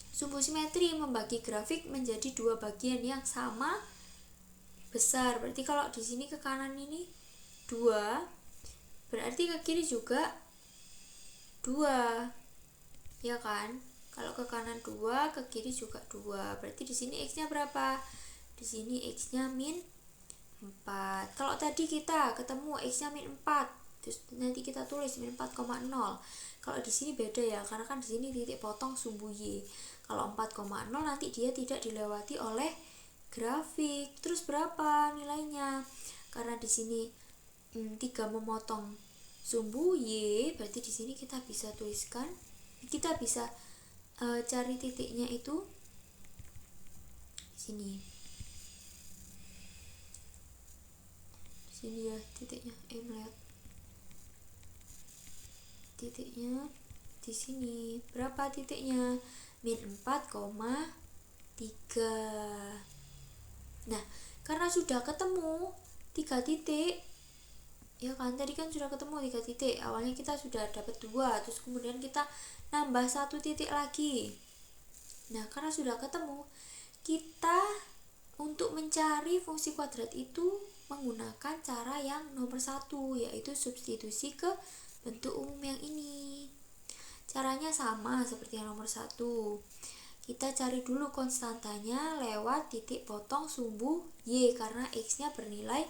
Sumbu simetri membagi grafik menjadi 2 bagian yang sama besar. Berarti kalau di sini ke kanan ini 2, berarti ke kiri juga 2. Ya kan? Kalau ke kanan 2, ke kiri juga 2. Berarti di sini X-nya berapa? Di sini X-nya min 4. Kalau tadi kita ketemu X-nya min 4, terus nanti kita tulis min 4,0. Kalau di sini beda ya, karena kan di sini titik potong sumbu Y. Kalau 4,0 nanti dia tidak dilewati oleh grafik. Terus berapa nilainya? Karena di sini 3 memotong sumbu Y, berarti di sini kita bisa tuliskan, kita bisa cari titiknya itu di sini. Sini ya titiknya, melihat titiknya di sini. Berapa titiknya? Min 4,3. Nah, karena sudah ketemu 3 titik, ya kan, tadi kan sudah ketemu 3 titik. Awalnya kita sudah dapat 2, terus kemudian kita nambah 1 titik lagi. Nah, karena sudah ketemu, kita untuk mencari fungsi kuadrat itu menggunakan cara yang nomor 1, yaitu substitusi ke bentuk umum yang ini. Caranya sama seperti yang nomor 1. Kita cari dulu konstantanya lewat titik potong sumbu Y, karena X-nya bernilai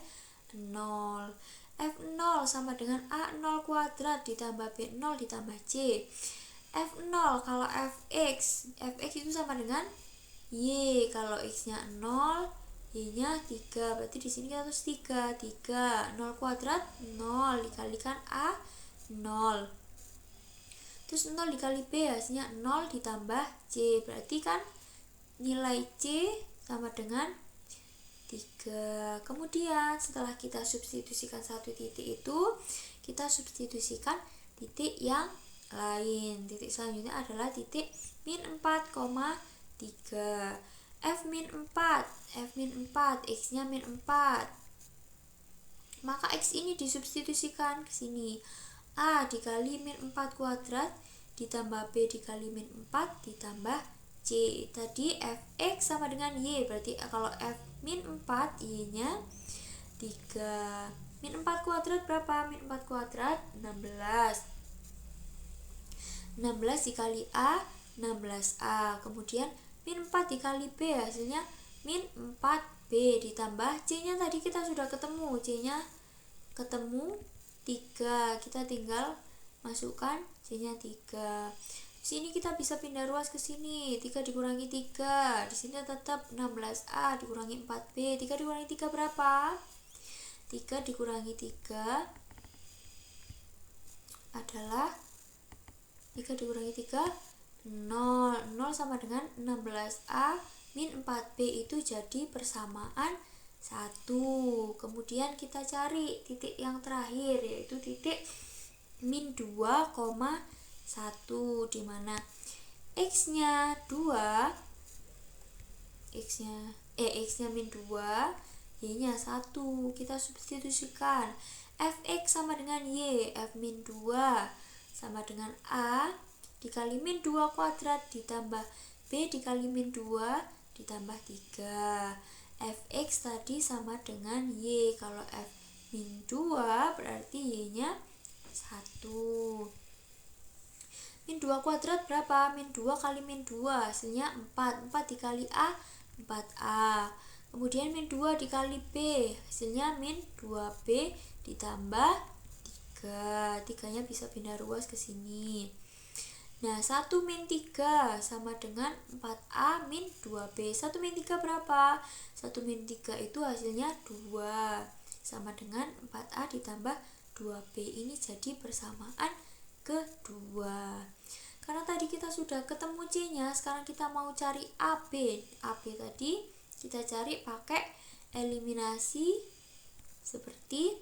0. F0 sama dengan A0 kuadrat ditambah B0 ditambah C. F0 kalau Fx itu sama dengan Y, kalau X-nya 0, Y-nya 3, berarti di sini kita tulis 3, 0 kuadrat 0 dikalikan A 0. Terus 0 dikali B hasilnya 0 ditambah C, berarti kan nilai C sama dengan 3. Kemudian setelah kita substitusikan satu titik itu, kita substitusikan titik yang lain. Titik selanjutnya adalah titik min 4,3. F min 4, X-nya min 4. Maka X ini disubstitusikan ke sini. A dikali min 4 kuadrat ditambah B dikali min 4 ditambah C. Tadi Fx sama dengan Y, berarti kalau F min 4, Y-nya 3. Min 4 kuadrat berapa? Min 4 kuadrat 16. 16 dikali A 16A. Kemudian min 4 dikali B hasilnya min 4B ditambah C-nya tadi kita sudah ketemu, C-nya ketemu 3, kita tinggal masukkan C-nya 3. Sini kita bisa pindah ruas ke sini, 3 dikurangi 3, di sini tetap 16A dikurangi 4B. 3 dikurangi 3 berapa? 3 dikurangi 3 adalah 3 dikurangi 3 0. 0 sama dengan 16A min 4B itu jadi persamaan 1. Kemudian kita cari titik yang terakhir, yaitu titik min 2,1, di mana X-nya 2, X-nya min 2, Y-nya 1. Kita substitusikan. Fx sama dengan Y, F min 2 sama dengan A dikali min 2 kuadrat ditambah B dikali min 2 ditambah 3. fx tadi sama dengan y. Kalau f min 2 berarti y-nya 1. Min 2 kuadrat berapa? Min 2 kali min 2 hasilnya 4. 4 dikali A 4A. Kemudian min 2 dikali B hasilnya min 2B ditambah 3. 3-nya bisa pindah ruas ke sini. Nah, 1 min 3 sama dengan 4A min 2B. 1 min 3 berapa? 1 min 3 itu hasilnya 2. Sama dengan 4A ditambah 2B. Ini jadi persamaan kedua. Karena tadi kita sudah ketemu C-nya, sekarang kita mau cari AB. AB tadi kita cari pakai eliminasi seperti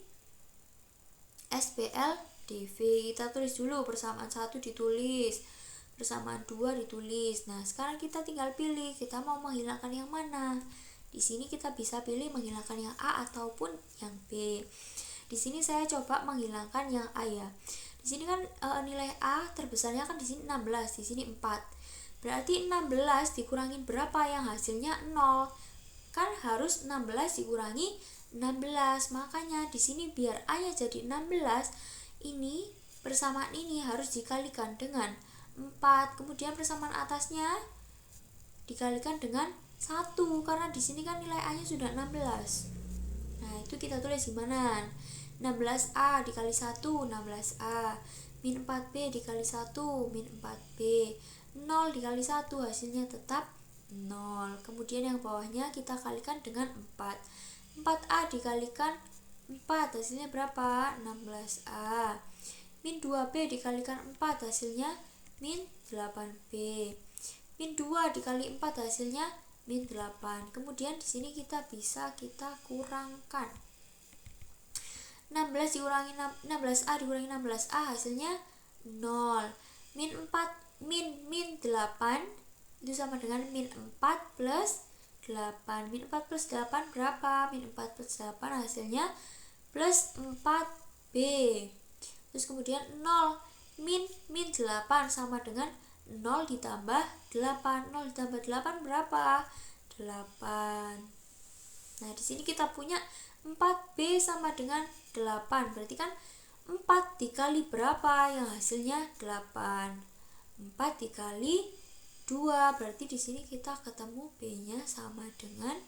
SPL DV. Kita tulis dulu persamaan 1 ditulis, persamaan 2 ditulis. Nah, sekarang kita tinggal pilih kita mau menghilangkan yang mana. Di sini kita bisa pilih menghilangkan yang A ataupun yang B. Di sini saya coba menghilangkan yang A ya. Di sini kan nilai A terbesarnya kan di sini 16, di sini 4. Berarti 16 dikurangin berapa yang hasilnya 0? Kan harus 16 dikurangi 16. Makanya di sini biar A-nya jadi 16, ini persamaan ini harus dikalikan dengan 4. Kemudian persamaan atasnya dikalikan dengan 1 karena di sini kan nilai A-nya sudah 16. Nah, itu kita tulis gimana? 16A dikali 1 16A, min 4B dikali 1 min 4B, 0 dikali 1 hasilnya tetap 0. Kemudian yang bawahnya kita kalikan dengan 4. 4A dikalikan 4 hasilnya berapa? 16A. Min 2B dikalikan 4 hasilnya min 8B. Min 2 dikali 4 hasilnya min 8. Kemudian di sini kita kurangkan. 16A dikurangi 16A hasilnya 0. Min 8 itu sama dengan min 4 plus 8. Min 4 plus 8 berapa? Min 4 plus 8 hasilnya plus 4B. Terus kemudian 0 min 8 sama dengan 0 ditambah 8. 0 ditambah 8 berapa? 8. Nah, di sini kita punya 4B sama dengan 8. Berarti kan 4 dikali berapa yang hasilnya 8? 4 dikali 2. Berarti di sini kita ketemu B-nya sama dengan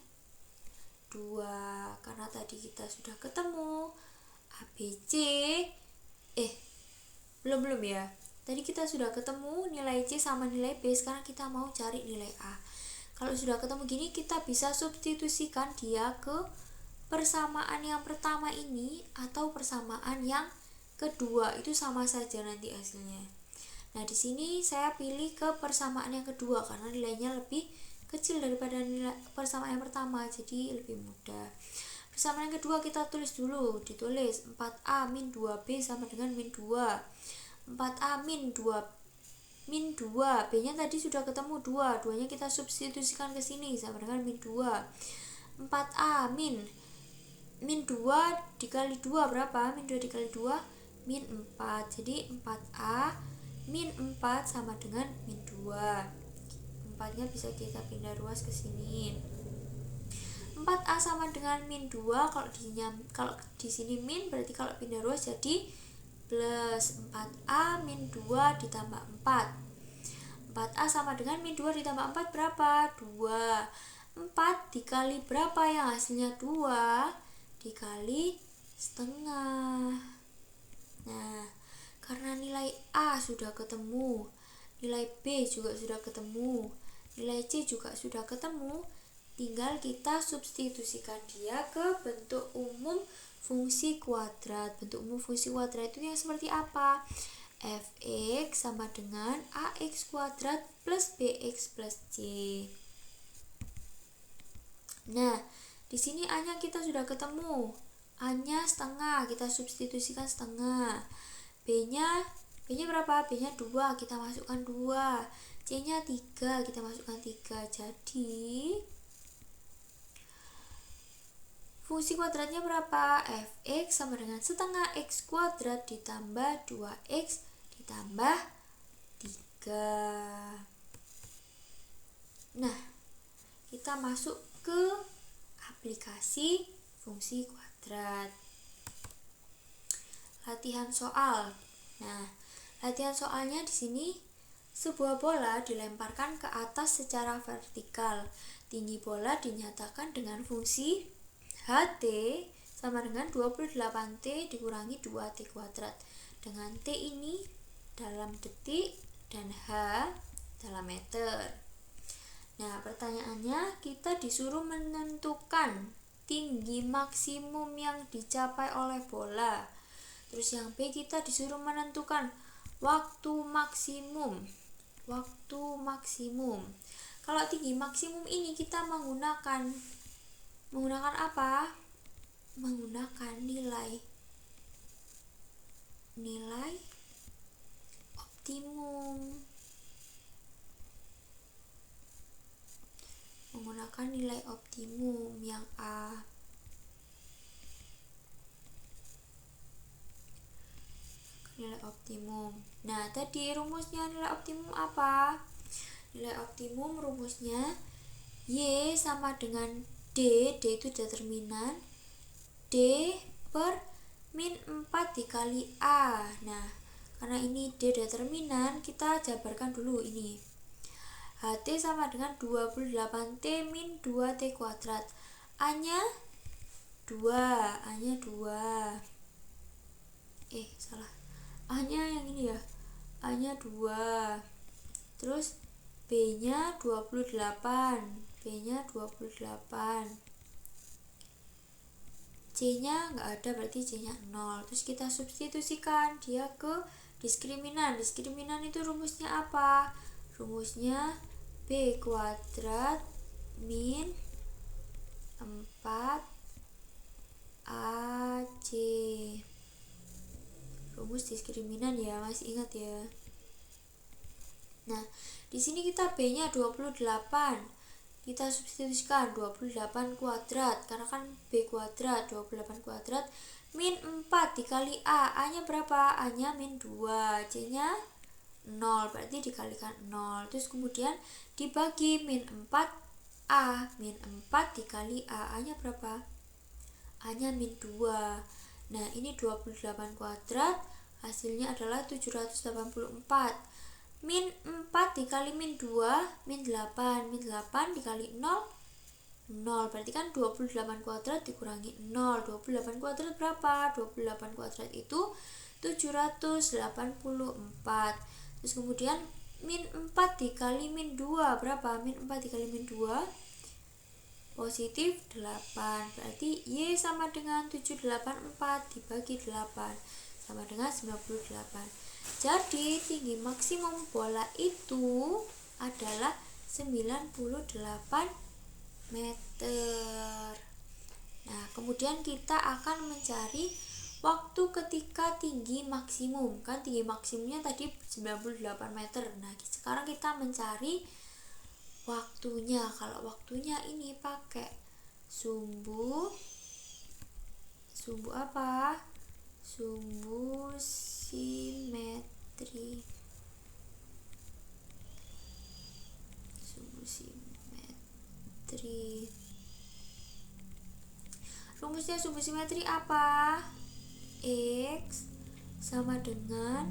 2. Karena tadi kita sudah ketemu ABC. Belum ya. Tadi kita sudah ketemu nilai C sama nilai B. Sekarang kita mau cari nilai A. Kalau sudah ketemu gini, kita bisa substitusikan dia ke persamaan yang pertama ini atau persamaan yang kedua, itu sama saja nanti hasilnya. Nah, di sini saya pilih ke persamaan yang kedua karena nilainya lebih kecil daripada nilai persamaan yang pertama, jadi lebih mudah. Persamaan yang kedua kita tulis dulu, ditulis 4A min 2B sama dengan min 2. 4A min 2, B-nya tadi sudah ketemu 2, 2-nya kita substitusikan ke sini sama dengan min 2. 4A min 2 dikali 2 berapa? Min 2 dikali 2 min 4. Jadi 4A min 4 sama dengan min 2. 4-nya bisa kita pindah ruas ke sini. 4A sama dengan min 2. Kalau di sini min, berarti kalau pindah ruas jadi plus 4A min 2 ditambah 4. 4A sama dengan min 2 ditambah 4 berapa? 2. 4 dikali berapa yang hasilnya 2? Dikali setengah. Nah, karena nilai A sudah ketemu, nilai B juga sudah ketemu, nilai C juga sudah ketemu, tinggal kita substitusikan dia ke bentuk umum fungsi kuadrat. Bentuk umum fungsi kuadrat itu yang seperti apa? Fx sama dengan ax kuadrat plus bx plus c. Nah, di sini A-nya kita sudah ketemu. A-nya setengah, kita substitusikan setengah. B-nya berapa? B-nya 2, kita masukkan 2. C-nya 3, kita masukkan 3. Jadi fungsi kuadratnya berapa? Fx sama dengan setengah x kuadrat ditambah 2x ditambah 3. Nah, kita masuk ke aplikasi fungsi kuadrat. Latihan soal. Nah, latihan soalnya di sini, sebuah bola dilemparkan ke atas secara vertikal. Tinggi bola dinyatakan dengan fungsi HT sama dengan 28T dikurangi 2T kuadrat. Dengan T ini dalam detik dan H dalam meter. Nah, pertanyaannya, kita disuruh menentukan tinggi maksimum yang dicapai oleh bola. Terus yang B, kita disuruh menentukan waktu maksimum. Kalau tinggi maksimum ini kita menggunakan apa? Menggunakan nilai optimum. Menggunakan nilai optimum yang A. Nilai optimum. Nah, tadi rumusnya nilai optimum apa? Nilai optimum rumusnya Y sama dengan D itu determinan, D per min 4 dikali A. Nah, karena ini D determinan, kita jabarkan dulu ini. HT sama dengan 28T min 2T kuadrat. A-nya 2. A-nya yang ini ya. A-nya 2. Terus B-nya 28. C-nya nggak ada, berarti C-nya 0. Terus kita substitusikan dia ke diskriminan. Diskriminan itu rumusnya apa? Rumusnya B kuadrat min 4 AC. Rumus diskriminan ya, masih ingat ya. Nah, di sini kita B-nya 28. Kita substitusikan 28 kuadrat, karena kan B kuadrat, 28 kuadrat min 4 dikali A. A-nya berapa? A-nya min 2, C-nya 0, berarti dikalikan 0. Terus kemudian dibagi min 4 A. Min 4 dikali A. A-nya berapa? A-nya min 2. Nah, ini 28 kuadrat, hasilnya adalah 784. Min 4 dikali min 2, min 8. Min 8 dikali 0, 0. Berarti kan 28 kuadrat dikurangi 0. 28 kuadrat berapa? 28 kuadrat itu 784. Terus kemudian min 4 dikali min 2 berapa? Min 4 dikali min 2 positif 8. Berarti Y sama dengan 784 dibagi 8 sama dengan 98. Jadi tinggi maksimum bola itu adalah 98 meter. Nah, kemudian kita akan mencari waktu ketika tinggi maksimum. Kan tinggi maksimumnya tadi 98 meter. Nah, sekarang kita mencari waktunya. Kalau waktunya ini pakai sumbu apa? Sumbu simetri. Rumusnya sumbu simetri apa? X sama dengan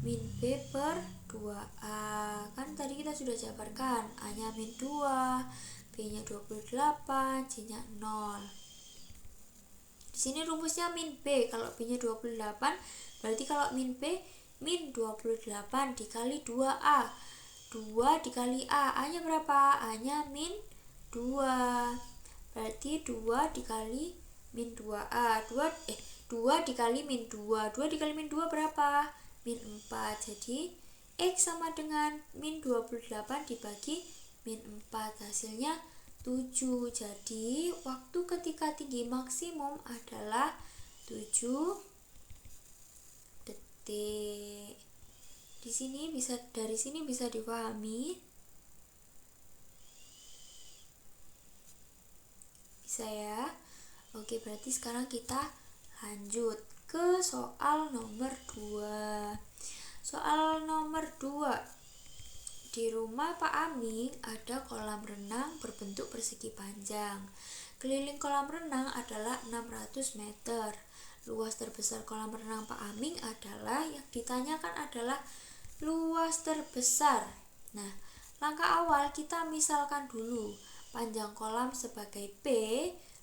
min B per 2A. Kan tadi kita sudah jabarkan, A-nya min 2, B-nya 28, C-nya 0. Di sini rumusnya min B. Kalau B-nya 28, berarti kalau min B min 28 dikali 2A. 2 dikali A. A-nya berapa? A-nya min 2. Berarti 2 dikali min 2A. 2 dikali min 2. 2 dikali min 2 berapa? Min 4. Jadi X sama dengan min 28 dibagi min 4. Hasilnya 7. Jadi waktu ketika tinggi maksimum adalah 7 detik. Dari sini bisa dipahami. Bisa ya? Oke, berarti sekarang kita lanjut ke soal nomor 2. Soal nomor 2. Di rumah Pak Aming ada kolam renang berbentuk persegi panjang. keliling kolam renang adalah 600 meter. Luas terbesar kolam renang Pak Aming adalah, yang ditanyakan adalah luas terbesar. Nah, langkah awal kita misalkan dulu panjang kolam sebagai P,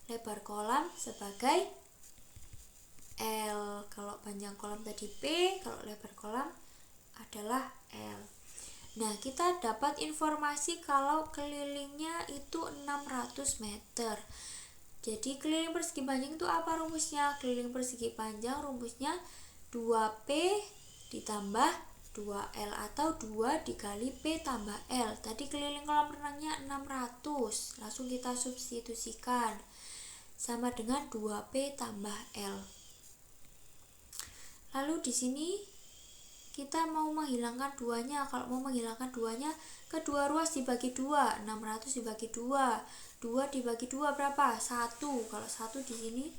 lebar kolam sebagai L. Kalau panjang kolam tadi P, kalau lebar kolam adalah L. Nah, kita dapat informasi kalau kelilingnya itu 600 meter. Jadi keliling persegi panjang itu apa rumusnya? Keliling persegi panjang rumusnya 2P ditambah 2L atau 2 dikali P tambah L. Tadi keliling kolam renangnya 600. Langsung kita substitusikan. Sama dengan 2P tambah L. Lalu di sini kita mau menghilangkan 2-nya. Kalau mau menghilangkan 2-nya, kedua ruas dibagi 2. 600 dibagi 2. 2 dibagi 2 berapa? 1. Kalau 1 di sini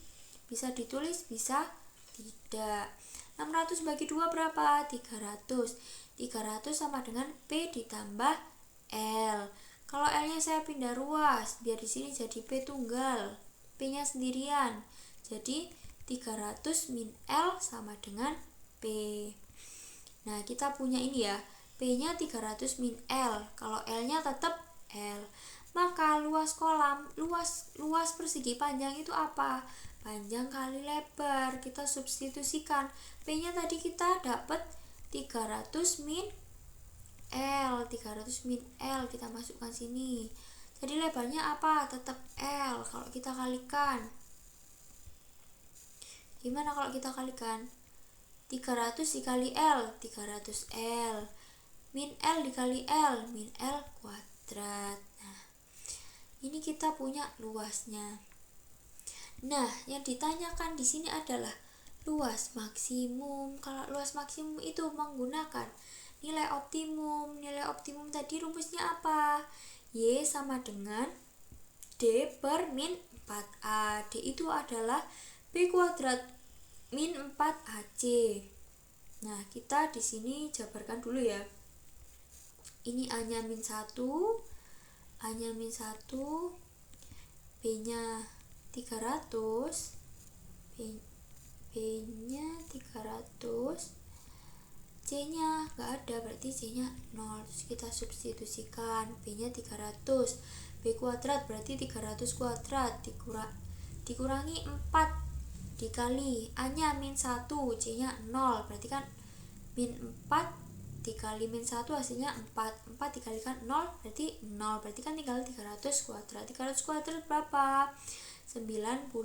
bisa ditulis, bisa tidak. 600 bagi 2 berapa? 300. 300 sama dengan P ditambah L. Kalau L-nya saya pindah ruas, biar di sini jadi P tunggal. P-nya sendirian. Jadi 300 min L sama dengan P. Nah, kita punya ini ya. P-nya 300 min L. Kalau L-nya tetap L. Maka luas kolam, luas persegi panjang itu apa? Panjang kali lebar. Kita substitusikan. P-nya tadi kita dapat 300 min L. 300 min L kita masukkan sini. Jadi lebarnya apa? Tetap L. Kalau kita kalikan, gimana kalau kita kalikan? 300 dikali L, 300 L. Min L dikali L, min L kuadrat. Nah, ini kita punya luasnya. Nah, yang ditanyakan di sini adalah luas maksimum. Kalau luas maksimum itu menggunakan nilai optimum. Nilai optimum tadi rumusnya apa? Y sama dengan D per min 4A. D itu adalah B kuadrat min 4AC. Nah, kita di sini jabarkan dulu ya. Ini A-nya min 1, A-nya min 1, B-nya 300, B-nya 300, C-nya nggak ada, berarti C-nya 0. Terus kita substitusikan. B-nya 300, B kuadrat berarti 300 kuadrat dikurangi 4 dikali A-nya min 1, C-nya 0, berarti kan min 4 dikali min 1 hasilnya 4. 4 dikalikan 0 berarti 0. Berarti kan tinggal 300 kuadrat. 300 kuadrat berapa? 90.000.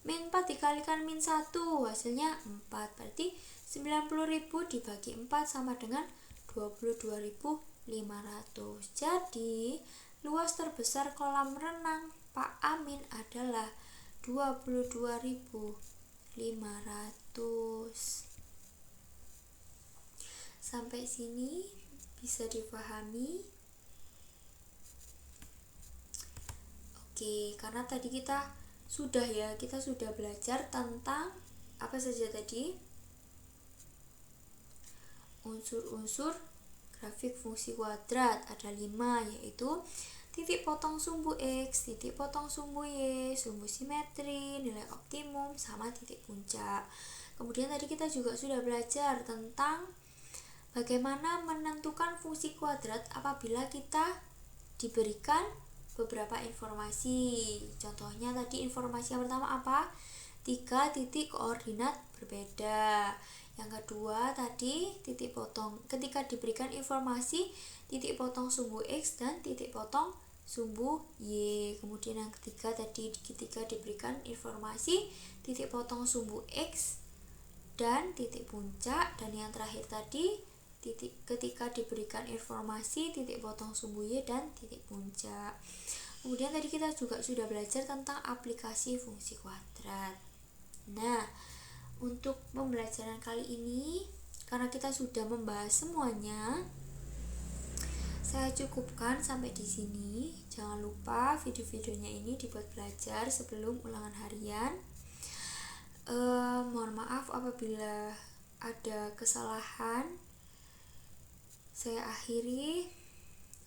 Min 4 dikalikan min 1 hasilnya 4. Berarti 90.000 dibagi 4 sama dengan 22.500. Jadi luas terbesar kolam renang Pak Amin adalah 22.500. Sampai sini bisa dipahami? Oke, karena tadi kita sudah belajar tentang apa saja tadi? Unsur-unsur grafik fungsi kuadrat ada 5, yaitu titik potong sumbu X, titik potong sumbu Y, sumbu simetri, nilai optimum, sama titik puncak. Kemudian tadi kita juga sudah belajar tentang bagaimana menentukan fungsi kuadrat apabila kita diberikan beberapa informasi. Contohnya tadi informasi yang pertama apa? 3 titik koordinat berbeda. Yang kedua tadi titik potong ketika diberikan informasi titik potong sumbu X dan titik potong sumbu Y. Kemudian yang ketiga tadi ketika diberikan informasi titik potong sumbu X dan titik puncak. Dan yang terakhir tadi ketika diberikan informasi titik potong sumbu Y dan titik puncak. Kemudian tadi kita juga sudah belajar tentang aplikasi fungsi kuadrat. Nah, untuk pembelajaran kali ini, karena kita sudah membahas semuanya, saya cukupkan sampai di sini. Jangan lupa video-videonya ini dibuat belajar sebelum ulangan harian. Mohon maaf apabila ada kesalahan. Saya akhiri.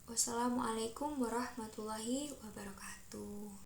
Wassalamualaikum warahmatullahi wabarakatuh.